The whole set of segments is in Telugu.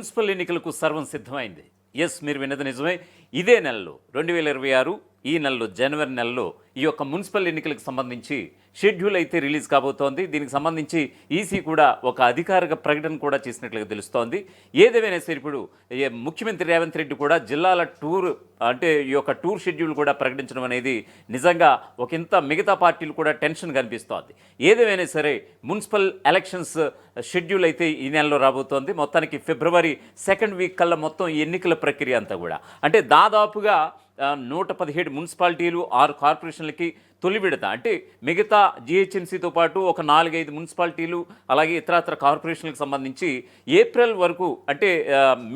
మున్సిపల్ ఎన్నికలకు సర్వం సిద్ధమైంది. ఎస్, మీరు విన్నది నిజమే. ఇదే నెలలో 2026 ఈ నెలలో జనవరి నెలలో ఈ యొక్క మున్సిపల్ ఎన్నికలకు సంబంధించి షెడ్యూల్ అయితే రిలీజ్ కాబోతోంది. దీనికి సంబంధించి ఈసీ కూడా ఒక అధికారిక ప్రకటన కూడా చేసినట్లుగా తెలుస్తోంది. ఏదేమైనా సరే ఇప్పుడు ముఖ్యమంత్రి రేవంత్ రెడ్డి కూడా జిల్లాల టూర్ అంటే ఈ యొక్క టూర్ షెడ్యూల్ కూడా ప్రకటించడం అనేది నిజంగా ఒకంత మిగతా పార్టీలు కూడా టెన్షన్ కనిపిస్తోంది. ఏదేమైనా సరే మున్సిపల్ ఎలక్షన్స్ షెడ్యూల్ అయితే ఈ నెలలో రాబోతోంది. మొత్తానికి ఫిబ్రవరి 2nd వీక్ కల్లా మొత్తం ఎన్నికల ప్రక్రియ అంతా కూడా అంటే దాదాపుగా 117 మున్సిపాలిటీలు 6 కార్పొరేషన్లకి తొలి విడత అంటే మిగతా జిహెచ్ఎంసీతో పాటు ఒక 4-5 మున్సిపాలిటీలు అలాగే ఇతరత్ర కార్పొరేషన్లకు సంబంధించి ఏప్రిల్ వరకు అంటే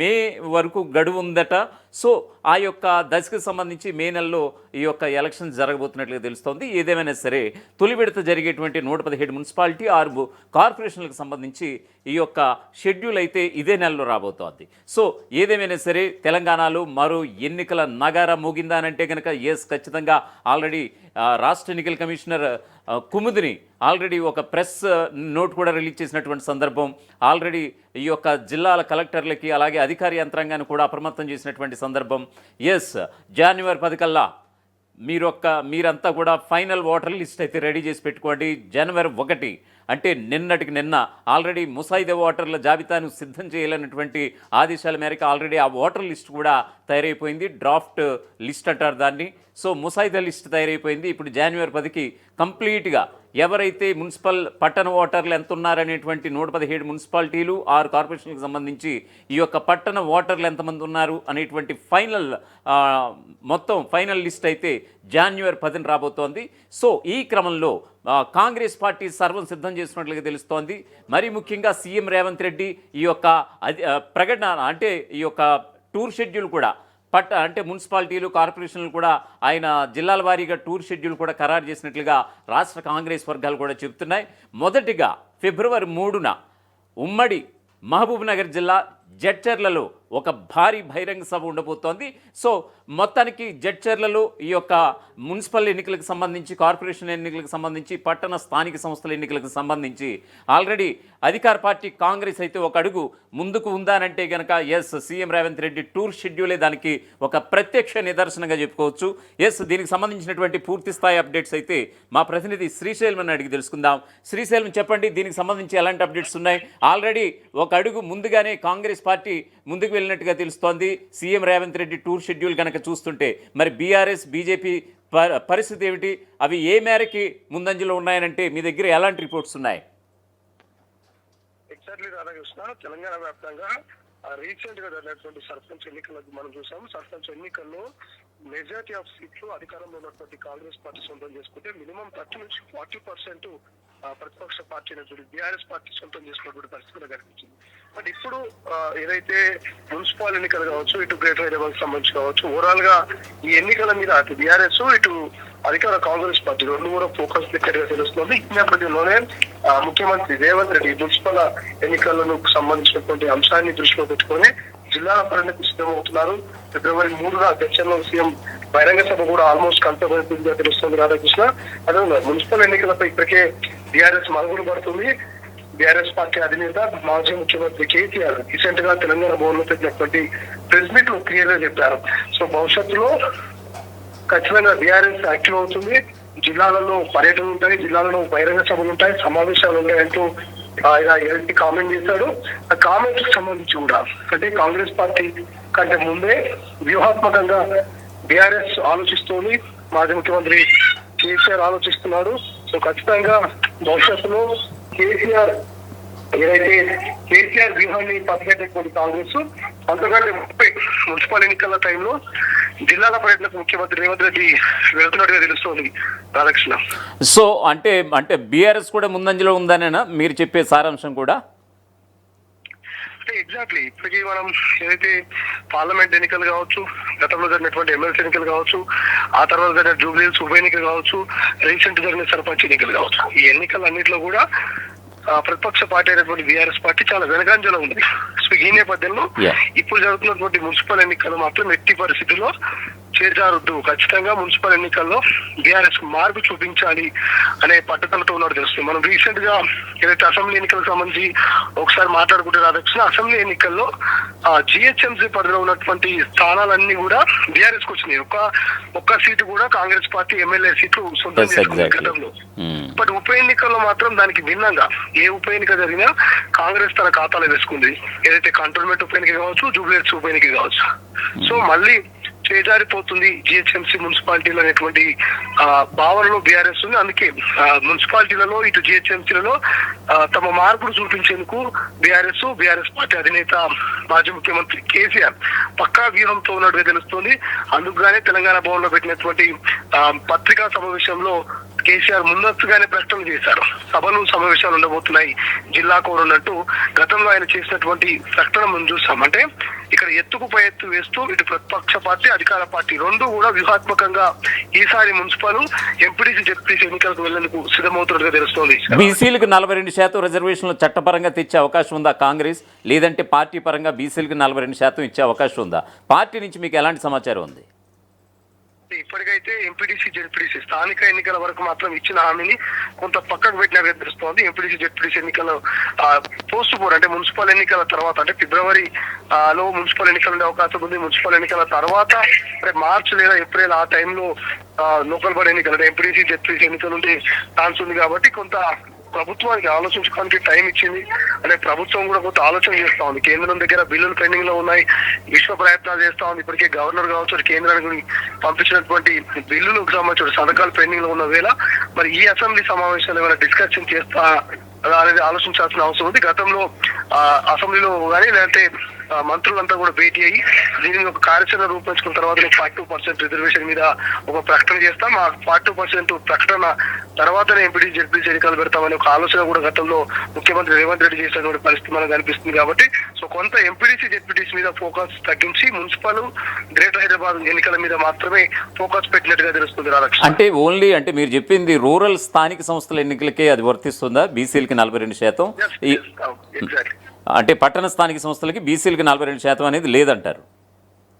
మే వరకు గడువు ఉందట. సో ఆ యొక్క దశకు సంబంధించి మే నెలలో ఈ యొక్క ఎలక్షన్ జరగబోతున్నట్లుగా తెలుస్తోంది. ఏదేమైనా సరే తొలి విడత జరిగేటువంటి 117 మున్సిపాలిటీ 6 కార్పొరేషన్లకు సంబంధించి ఈ యొక్క షెడ్యూల్ అయితే ఇదే నెలలో రాబోతోంది. సో ఏదేమైనా సరే తెలంగాణలో మరో ఎన్నికల నగారా మోగిందా అని అంటే కనుక ఎస్, ఖచ్చితంగా ఆల్రెడీ రాష్ట్ర ఎన్నికల కమిషనర్ కుముదిని ఆల్రెడీ ఒక ప్రెస్ నోట్ కూడా రిలీజ్ చేసినటువంటి సందర్భం, ఆల్రెడీ ఈ యొక్క జిల్లాల కలెక్టర్లకి అలాగే అధికార యంత్రాంగాన్ని కూడా అప్రమత్తం చేసినటువంటి సందర్భం. ఎస్, జనవరి 10 కల్లా మీరంతా కూడా ఫైనల్ ఓటర్ లిస్ట్ అయితే రెడీ చేసి పెట్టుకోండి. జనవరి 1 అంటే నిన్నటికి నిన్న ఆల్రెడీ ముసాయిదా ఓటర్ల జాబితాను సిద్ధం చేయాలన్నటువంటి ఆదేశాల మేరకు ఆల్రెడీ ఆ ఓటర్ లిస్ట్ కూడా తయారైపోయింది. డ్రాఫ్ట్ లిస్ట్ అంటారు దాన్ని. సో ముసాయిదా లిస్ట్ తయారైపోయింది. ఇప్పుడు జనవరి 10కి కంప్లీట్గా ఎవరైతే మున్సిపల్ పట్టణ ఓటర్లు ఎంత ఉన్నారనేటువంటి 117 మున్సిపాలిటీలు 6 కార్పొరేషన్లకు సంబంధించి ఈ యొక్క పట్టణ ఓటర్లు ఎంతమంది ఉన్నారు అనేటువంటి మొత్తం ఫైనల్ లిస్ట్ అయితే జనవరి 10న రాబోతోంది. సో ఈ క్రమంలో కాంగ్రెస్ పార్టీ సర్వం సిద్ధం చేసినట్లుగా తెలుస్తోంది. మరీ ముఖ్యంగా సీఎం రేవంత్ రెడ్డి ఈ యొక్క ప్రకటన అంటే ఈ యొక్క టూర్ షెడ్యూల్ కూడా అంటే మున్సిపాలిటీలు కార్పొరేషన్లు కూడా ఆయన జిల్లాల వారీగా టూర్ షెడ్యూల్ కూడా ఖరారు చేసినట్లుగా రాష్ట్ర కాంగ్రెస్ వర్గాలు కూడా చెబుతున్నాయి. మొదటిగా ఫిబ్రవరి 3న ఉమ్మడి మహబూబ్నగర్ జిల్లా జడ్చర్లలో ఒక భారీ బహిరంగ సభ ఉండబోతోంది. సో మొత్తానికి జడ్చర్లలో ఈ యొక్క మున్సిపల్ ఎన్నికలకు సంబంధించి కార్పొరేషన్ ఎన్నికలకు సంబంధించి పట్టణ స్థానిక సంస్థల ఎన్నికలకు సంబంధించి ఆల్రెడీ అధికార పార్టీ కాంగ్రెస్ అయితే ఒక అడుగు ముందుకు ఉందానంటే కనుక yes, CM Revanth Reddy tour షెడ్యూలే దానికి ఒక ప్రత్యక్ష నిదర్శనంగా చెప్పుకోవచ్చు. ఎస్, దీనికి సంబంధించినటువంటి పూర్తి స్థాయి అప్డేట్స్ అయితే మా ప్రతినిధి శ్రీశైలం అడిగి తెలుసుకుందాం. శ్రీశైలం, చెప్పండి, దీనికి సంబంధించి ఎలాంటి అప్డేట్స్ ఉన్నాయి? ఆల్రెడీ ఒక అడుగు ముందుగానే కాంగ్రెస్ పార్టీ ముందుకు వెళ్ళినట్టుగా తెలుస్తోంది. CM Revanth Reddy tour schedule కనుక చూస్తుంటే మరి బీఆర్ఎస్ బీజేపీ పరిస్థితి ఏమిటి? అవి ఏ మేరకి ముందంజలో ఉన్నాయనంటే మీ దగ్గర ఎలాంటి రిపోర్ట్స్ ఉన్నాయి? ఎగ్జాక్ట్లీ రాధాకృష్ణ, తెలంగాణ వ్యాప్తంగా రీసెంట్ గా జరిగినటువంటి సర్పంచ్ ఎన్నికలకు మనం చూసాము. సర్పంచ్ ఎన్నికల్లో మెజారిటీ ఆఫ్ సీట్లు అధికారంలో ఉన్నటువంటి కాంగ్రెస్ పార్టీ సొంతం చేసుకుంటే మినిమం 30 నుంచి 40% ప్రతిపక్ష పార్టీ అయినటువంటి బీఆర్ఎస్ పార్టీ సొంతం చేసుకున్నటువంటి పరిస్థితులు కనిపించింది. బట్ ఇప్పుడు ఏదైతే మున్సిపల్ ఎన్నికలు కావచ్చు, ఇటు గ్రేటర్ హైదరాబాద్ సంబంధించి కావచ్చు, ఓవరాల్ గా ఈ ఎన్నికల మీద అటు బీఆర్ఎస్ ఇటు అధికార కాంగ్రెస్ పార్టీ రెండు కూడా ఫోకస్ పెట్టేట్టుగా తెలుస్తుంది. ఈ నేపథ్యంలోనే ముఖ్యమంత్రి రేవంత్ రెడ్డి మున్సిపల్ ఎన్నికలకు సంబంధించినటువంటి అంశాన్ని దృష్టిలో పెట్టుకొని జిల్లాల పర్యటనకు సిద్ధమవుతున్నారు. ఫిబ్రవరి 3న చర్చల్లో సీఎం బహిరంగ సభ కూడా ఆల్మోస్ట్ కన్ఫర్మ్ తెలుస్తుంది. రాధాకృష్ణ, అదే మున్సిపల్ ఎన్నికలపై ఇప్పటికే బీఆర్ఎస్ మరుగులు పడుతుంది. బీఆర్ఎస్ పార్టీ అధినేత మాజీ ముఖ్యమంత్రి కేసీఆర్ రీసెంట్ గా తెలంగాణ భవన్ లో పెట్టినటువంటి ప్రెస్ మీట్ లో క్లియర్ గా చెప్పారు. సో భవిష్యత్తులో ఖచ్చితంగా బీఆర్ఎస్ యాక్టివ్ అవుతుంది. జిల్లాలలో పర్యటనలు ఉంటాయి, జిల్లాలలో బహిరంగ సభలు ఉంటాయి, సమావేశాలు ఉంటాయంటూ ఆయన ఎలాంటి కామెంట్ చేశాడు. ఆ కామెంట్ కి సంబంధించి కూడా అంటే కాంగ్రెస్ పార్టీ కంటే ముందే వ్యూహాత్మకంగా బీఆర్ఎస్ ఆలోచిస్తోంది, మాజీ ముఖ్యమంత్రి కేసీఆర్ ఆలోచిస్తున్నాడు. సో ఖచ్చితంగా భవిష్యత్తులో కేసీఆర్ వ్యూహాన్ని పట్టుకెట్టేటువంటి కాంగ్రెస్ అంతకంటే మున్సిపల్ ఎన్నికల టైంలో జిల్లాల పర్యటనకు ముఖ్యమంత్రి రేవంత్ రెడ్డి వెళ్తున్నట్టుగా తెలుస్తోంది. రాధాకృష్ణ, సో అంటే బీఆర్ఎస్ కూడా ముందంజలో ఉందనేనా మీరు చెప్పే సారాంశం కూడా? ఎగ్జాక్ట్లీ, ఇప్పటికీ మనం ఏదైతే పార్లమెంట్ ఎన్నికలు కావచ్చు, గతంలో జరిగినటువంటి ఎమ్మెల్సీ ఎన్నికలు కావచ్చు, ఆ తర్వాత జరిగిన జూబ్లీహిల్స్ ఉప ఎన్నికలు కావచ్చు, రీసెంట్ జరిగిన సర్పంచ్ ఎన్నికలు కావచ్చు, ఈ ఎన్నికలన్నింటిలో కూడా ప్రతిపక్ష పార్టీ అయినటువంటి బీఆర్ఎస్ పార్టీ చాలా వెనకంజలో ఉంది. సో ఈ నేపథ్యంలో ఇప్పుడు జరుగుతున్నటువంటి మున్సిపల్ ఎన్నికలు మాత్రం ఎట్టి పరిస్థితుల్లో చేజారొద్దు, ఖచ్చితంగా మున్సిపల్ ఎన్నికల్లో బీఆర్ఎస్ మార్పు చూపించాలి అనే పట్టుదలతో ఉన్నట్టు తెలుస్తుంది. మనం రీసెంట్ గా ఏదైతే అసెంబ్లీ ఎన్నికలకు సంబంధించి ఒకసారి మాట్లాడుకుంటే రాధాకృష్ణ, అసెంబ్లీ ఎన్నికల్లో జిహెచ్ఎంసీ పరిధిలో ఉన్నటువంటి స్థానాలన్నీ కూడా బీఆర్ఎస్ కు వచ్చినాయి. ఒక్క సీటు కూడా కాంగ్రెస్ పార్టీ ఎమ్మెల్యే సీట్లు సొంతం చేసుకున్న గతంలో. బట్ ఉప ఎన్నికల్లో మాత్రం దానికి భిన్నంగా ఏ ఉప ఎన్నిక జరిగినా కాంగ్రెస్ తన ఖాతాలో వేసుకుంది. ఏదైతే కంటోన్మెంట్ ఉప ఎన్నిక కావచ్చు, జూబ్లీహిల్స్ ఉప ఎన్నిక కావచ్చు. సో మళ్ళీ చేజారిపోతుంది జిహెచ్ఎంసీ మున్సిపాలిటీలు అనేటువంటి భావనలో బీఆర్ఎస్ ఉంది. అందుకే మున్సిపాలిటీలలో ఇటు జిహెచ్ఎంసీలలో తమ మార్పును చూపించేందుకు బీఆర్ఎస్ పార్టీ అధినేత మాజీ ముఖ్యమంత్రి కేసీఆర్ పక్కా వ్యూహంతో ఉన్నట్టుగా తెలుస్తోంది. అందుకుగానే తెలంగాణ భవన్ లో పెట్టినటువంటి పత్రికా సమావేశంలో కేసీఆర్ ముందస్తుగానే ప్రకటన చేశారు. సభలు సమావేశాలు ఉండబోతున్నాయి, జిల్లా కోరున్నట్టు గతంలో ఆయన చేసినటువంటి ప్రకటన మనం చూసాం. అంటే ఇక్కడ ఎత్తుకు పై ఎత్తు వేస్తూ ఇటు ప్రతిపక్ష పార్టీ, అధికార పార్టీ రెండు కూడా వ్యూహాత్మకంగా ఈసారి మున్సిపల్, ఎంపీటీసీ, జెడ్పీటీసీ ఎన్నికలకు వెళ్లేందుకు సిద్ధమవుతున్నట్టుగా తెలుస్తోంది. బీసీలకు 42% రిజర్వేషన్లు చట్టపరంగా తెచ్చే అవకాశం ఉందా కాంగ్రెస్? లేదంటే పార్టీ పరంగా బీసీలకు 42% ఇచ్చే అవకాశం ఉందా? పార్టీ నుంచి మీకు ఎలాంటి సమాచారం ఉంది? ఇప్పటికైతే ఎంపీటీసీ, జెడ్పీటీసీ స్థానిక ఎన్నికల వరకు మాత్రం ఇచ్చిన హామీని కొంత పక్కకు పెట్టినట్టుగా తెలుస్తోంది. ఎంపీటీసీ, జెడ్పీటీసీ ఎన్నికల పోస్ట్ పోర్ అంటే మున్సిపల్ ఎన్నికల తర్వాత, అంటే ఫిబ్రవరి లో మున్సిపల్ ఎన్నికలు ఉండే అవకాశం ఉంది. మున్సిపల్ ఎన్నికల తర్వాత మార్చ్ లేదా ఏప్రిల్ ఆ టైంలో లోకల్ బాడీ ఎన్నికలు అంటే ఎంపీటీసీ, జెడ్పీటీసీ ఎన్నికలు ఉండే ఛాన్స్ ఉంది. కాబట్టి కొంత ప్రభుత్వానికి ఆలోచించుకోవడానికి టైం ఇచ్చింది. అంటే ప్రభుత్వం కూడా కొంత ఆలోచన చేస్తా ఉంది. కేంద్రం దగ్గర బిల్లులు పెండింగ్ లో ఉన్నాయి, విశ్వ ప్రయత్నాలు చేస్తా ఉంది. ఇప్పటికే గవర్నర్ కావచ్చు, కేంద్రానికి పంపించినటువంటి బిల్లులకు సంబంధించిన సంతకాలు పెండింగ్ లో ఉన్న వేళ మరి ఈ అసెంబ్లీ సమావేశాలు ఏమైనా డిస్కషన్ చేస్తా అనేది ఆలోచించాల్సిన అవసరం ఉంది. గతంలో అసెంబ్లీలో కానీ లేదంటే మంత్రులంతా కూడా భేటీ అయ్యి దీనిని ఒక కార్యాచరణ రూపొందించుకున్న తర్వాత 42% రిజర్వేషన్ మీద ఒక ప్రకటన చేస్తాం. ఆ 42% ప్రకటన తర్వాతనే ఎంపీటీ, జెడ్పీసీ ఎన్నికలు పెడతామని ఒక ఆలోచన కూడా గతంలో ముఖ్యమంత్రి రేవంత్ రెడ్డి చేసినటువంటి పరిస్థితి మనకు కనిపిస్తుంది. కాబట్టి సో కొంత ఎంపీటీసీ, జెడ్పీటీసీ మీద ఫోకస్ తగ్గించి మున్సిపల్, గ్రేటర్ హైదరాబాద్ ఎన్నికల మీద మాత్రమే ఫోకస్ పెట్టినట్టుగా తెలుస్తుంది. రాధాకృష్ణ, అంటే ఓన్లీ అంటే మీరు చెప్పింది రూరల్ స్థానిక సంస్థల ఎన్నికలకే అది వర్తిస్తుందా? బీసీలకి 42%, అంటే పట్టణ స్థానిక సంస్థలకి బీసీలకి 42% అనేది లేదంటారు.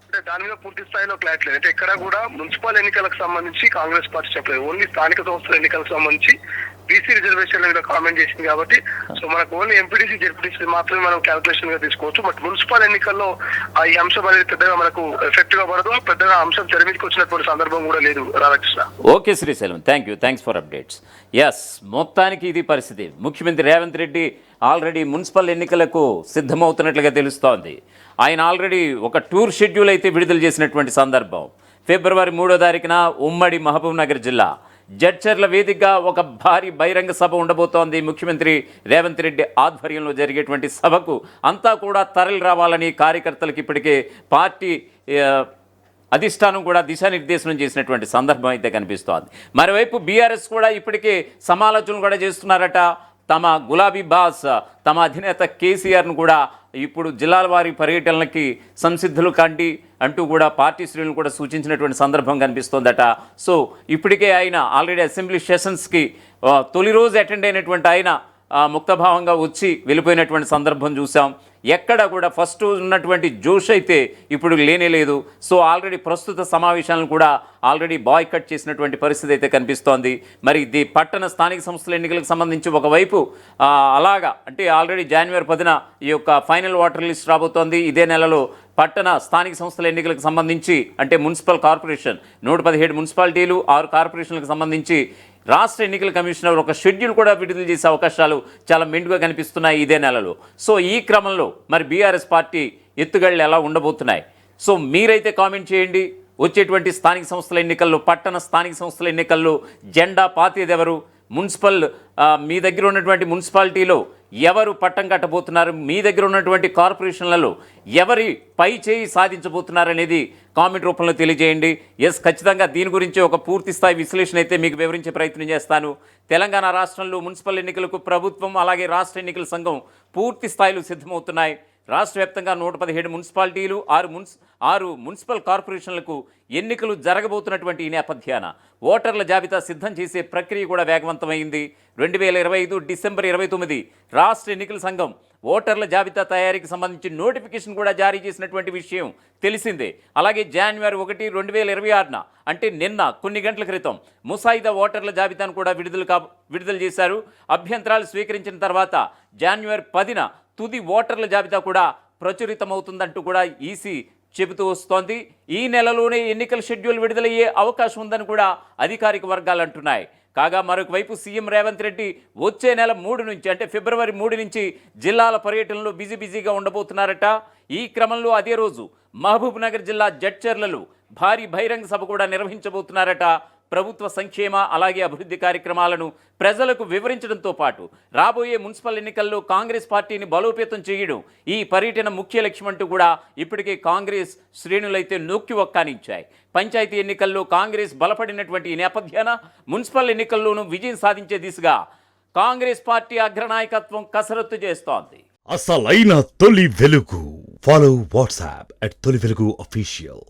అంటే దాని మీద పూర్తి స్థాయిలో క్లారిటీ లేదు. అంటే ఎక్కడ కూడా మున్సిపల్ ఎన్నికలకు సంబంధించి కాంగ్రెస్ పార్టీ చెప్పలేదు. ఓన్లీ స్థానిక సంస్థల ఎన్నికలకు సంబంధించి బీసీ రిజర్వేషన్ మీద కామెంట్ చేసింది. కాబట్టి సో మనకు ఓన్లీ ఎంపీటీసీ, జెడ్పీటీసీ మాత్రమే మనం క్యాల్కులేషన్ గా తీసుకోవచ్చు. బట్ మున్సిపల్ ఎన్నికల్లో ఈ అంశం అనేది పెద్దగా మనకు ఎఫెక్ట్ గా పడదు. పెద్దగా అంశం తెర మీదకి వచ్చినటువంటి సందర్భం కూడా లేదు. Radhakrishna, okay Srisailam, thanks for updates. Yes, మొత్తానికి ఇది పరిస్థితి. ముఖ్యమంత్రి రేవంత్ రెడ్డి ఆల్రెడీ మున్సిపల్ ఎన్నికలకు సిద్ధమవుతున్నట్లుగా తెలుస్తోంది. ఆయన ఆల్రెడీ ఒక టూర్ షెడ్యూల్ అయితే విడుదల చేసినటువంటి సందర్భం. ఫిబ్రవరి 3వ తారీఖున ఉమ్మడి మహబూబ్ నగర్ జిల్లా జడ్చర్ల వేదికగా ఒక భారీ బహిరంగ సభ ఉండబోతోంది. ముఖ్యమంత్రి రేవంత్ రెడ్డి ఆధ్వర్యంలో జరిగేటువంటి సభకు అంతా కూడా తరలి రావాలని కార్యకర్తలకు ఇప్పటికే పార్టీ అధిష్టానం కూడా దిశానిర్దేశనం చేసినటువంటి సందర్భం అయితే కనిపిస్తోంది. మరోవైపు బీఆర్ఎస్ కూడా ఇప్పటికే సమాలోచనలు కూడా చేస్తున్నారట. తమ గులాబీ బాస్, తమ అధినేత కేసీఆర్ను కూడా ఇప్పుడు జిల్లాల వారి పర్యటనలకి సంసిద్ధులు కండి అంటూ కూడా పార్టీ శ్రేణులు కూడా సూచించినటువంటి సందర్భం కనిపిస్తోందట. సో ఇప్పటికే ఆయన ఆల్రెడీ అసెంబ్లీ సెషన్స్కి తొలి రోజు అటెండ్ అయినటువంటి ఆయన ముక్తభావంగా వచ్చి వెళ్ళిపోయినటువంటి సందర్భం చూసాం. ఎక్కడ కూడా ఫస్ట్ ఉన్నటువంటి జోష్ అయితే ఇప్పుడు లేనే లేదు. సో ఆల్రెడీ ప్రస్తుత సమావేశాలను కూడా ఆల్రెడీ బాయ్కట్ చేసినటువంటి పరిస్థితి అయితే కనిపిస్తోంది. మరి ఇది పట్టణ స్థానిక సంస్థల ఎన్నికలకు సంబంధించి ఒకవైపు అలాగా అంటే ఆల్రెడీ జనవరి 10న ఈ యొక్క ఫైనల్ వాటర్ లిస్ట్ రాబోతోంది. ఇదే నెలలో పట్టణ స్థానిక సంస్థల ఎన్నికలకు సంబంధించి అంటే మున్సిపల్ కార్పొరేషన్ 117 మున్సిపాలిటీలు, 6 కార్పొరేషన్లకు సంబంధించి రాష్ట్ర ఎన్నికల కమిషనర్ ఒక షెడ్యూల్ కూడా విడుదల చేసే అవకాశాలు చాలా మెండుగా కనిపిస్తున్నాయి ఇదే నెలలో. సో ఈ క్రమంలో మరి బీఆర్ఎస్ పార్టీ ఎత్తుగళ్ళు ఎలా ఉండబోతున్నాయి? సో మీరైతే కామెంట్ చేయండి. వచ్చేటువంటి స్థానిక సంస్థల ఎన్నికల్లో, పట్టణ స్థానిక సంస్థల ఎన్నికల్లో జెండా పాతేదెవరు? మున్సిపల్ మీ దగ్గర ఉన్నటువంటి మున్సిపాలిటీలో ఎవరు పట్టం కట్టబోతున్నారు? మీ దగ్గర ఉన్నటువంటి కార్పొరేషన్లలో ఎవరి పై చేయి సాధించబోతున్నారు అనేది కామెంట్ రూపంలో తెలియజేయండి. ఎస్, ఖచ్చితంగా దీని గురించి ఒక పూర్తి స్థాయి విశ్లేషణ అయితే మీకు వివరించే ప్రయత్నం చేస్తాను. తెలంగాణ రాష్ట్రంలో మున్సిపల్ ఎన్నికలకు ప్రభుత్వం అలాగే రాష్ట్ర ఎన్నికల సంఘం పూర్తి స్థాయిలో సిద్ధమవుతున్నాయి. రాష్ట్ర వ్యాప్తంగా 117 మున్సిపాలిటీలు 6 మున్సిపల్ కార్పొరేషన్లకు ఎన్నికలు జరగబోతున్నటువంటి ఈ నేపథ్యాన ఓటర్ల జాబితా సిద్ధం చేసే ప్రక్రియ కూడా వేగవంతమైంది. 2025 డిసెంబర్ 29 రాష్ట్ర ఎన్నికల సంఘం ఓటర్ల జాబితా తయారీకి సంబంధించి నోటిఫికేషన్ కూడా జారీ చేసినటువంటి విషయం తెలిసిందే. అలాగే జనవరి 1, 2026 అంటే నిన్న కొన్ని గంటల క్రితం ముసాయిదా ఓటర్ల జాబితాను కూడా విడుదల చేశారు. అభ్యంతరాలు స్వీకరించిన తర్వాత జనవరి 10న తుది ఓటర్ల జాబితా కూడా ప్రచురితమవుతుందంటూ కూడా ఈసీ చెబుతూ వస్తోంది. ఈ నెలలోనే ఎన్నికల షెడ్యూల్ విడుదలయ్యే అవకాశం ఉందని కూడా అధికారిక వర్గాలు అంటున్నాయి. కాగా మరొక వైపు సీఎం రేవంత్ రెడ్డి వచ్చే నెల 3 నుంచి అంటే ఫిబ్రవరి 3 నుంచి జిల్లాల పర్యటనలో బిజీగా ఉండబోతున్నారట. ఈ క్రమంలో అదే రోజు మహబూబ్ నగర్ జిల్లా జడ్చర్లలో భారీ బహిరంగ సభ కూడా నిర్వహించబోతున్నారట. ప్రభుత్వ సంక్షేమ అలాగే అభివృద్ధి కార్యక్రమాలను ప్రజలకు వివరించడంతో పాటు రాబోయే మున్సిపల్ ఎన్నికల్లో కాంగ్రెస్ పార్టీని బలోపేతం చేయడం ఈ పర్యటన ముఖ్య లక్ష్యం అంటూ కూడా ఇప్పటికే కాంగ్రెస్ శ్రేణులైతే నొక్కి ఒక్కానించాయి. పంచాయతీ ఎన్నికల్లో కాంగ్రెస్ బలపడినటువంటి ఈ నేపథ్యాన మున్సిపల్ ఎన్నికల్లోనూ విజయం సాధించే దిశగా కాంగ్రెస్ పార్టీ అగ్రనాయకత్వం కసరత్తు చేస్తోంది. అసలైన తొలి వెలుగు. ఫాలో వాట్సాప్ @తొలి వెలుగు official.